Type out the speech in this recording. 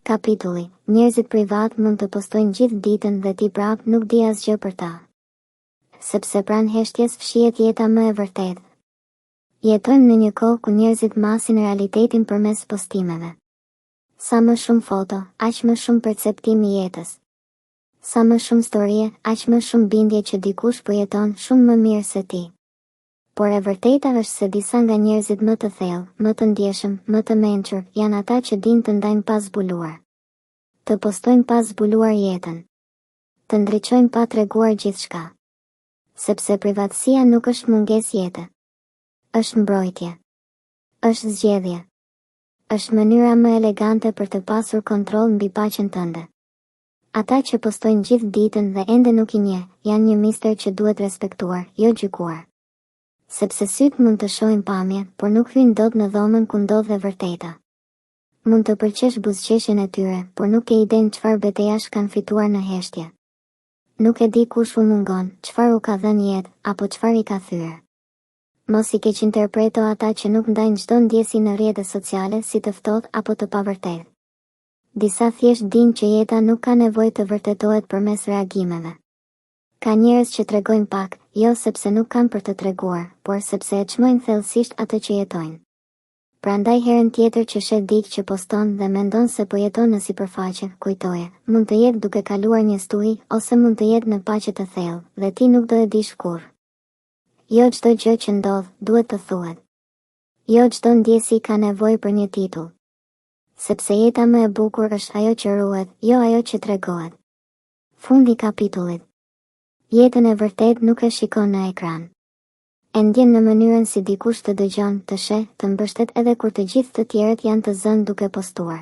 Kapitulli. Njerëzit privat mund të postojnë gjithë ditën dhe ti prap nuk di asgjë për ta. Sepse pranë heshtjes fshihet jeta më e vërtetë. Jetojmë në një kohë ku njerëzit masin realitetin përmes postimeve. Sa më shumë foto, aq më shumë perceptim i jetës. Sa më shumë storie, aq më shumë bindje që dikush po jeton shumë më mirë se ti. Por e vërteta është se disa nga njerëzit më të thellë, më të ndjeshëm, më të mençur, janë ata që dinë të ndajnë pa zbuluar. Të postojnë pa zbuluar jetën. Të ndriçojnë pa treguar gjithçka. Sepse privatësia nuk është mungesë jete. Është mbrojtje. Është zgjedhje. Është mënyra më elegante për të pasur kontroll mbi paqen tënde. Ata që postojnë gjithë ditën dhe ende nuk i njeh, janë një mister që duhet respektuar, jo gjykuar. Sepse syt mund të shohin pamje, por nuk hyjnë dot në dhomën ku ndodh e vërteta. Mund të pëlqesh buzëqeshjen e tyre, por nuk e idenë çfarë betejësh kanë fituar në heshtje. Nuk e di kush u mungon, çfarë u ka dhënë jetë, apo çfarë i ka thyer. Mos i keq interpreto ata që nuk ndajnë çdo ndjesi në rrjetet sociale si të ftohtë apo të pavërtetë. Disa thjesht dinë që jeta nuk ka nevojë të vërtetohet përmes reagimeve. Ka njerëz që tregojnë pak, jo sepse nuk kanë për të treguar, por sepse e çmojnë thellësisht atë që jetojnë. Prandaj herën tjetër që shet dikë që poston dhe mendon se po jeton në sipërfaqe, kujtoje, mund të jetë duke kaluar një stuhi, ose mund të jetë në paqe të thellë, dhe ti nuk do e dish kurrë. Jo çdo gjë që ndodh duhet të thuhet. Jo çdo ndjesi ka nevojë për një titull. Sepse jeta më e bukur është ajo që ruhet, jo ajo që tregohet. Fundi i kapitullit. Jetën e vërtet nuk e shikon në ekran. E ndjen në mënyrën si dikush të dëgjon, të sheh, të mbështet edhe kur të gjithë të tjerët janë të zënë duke postuar.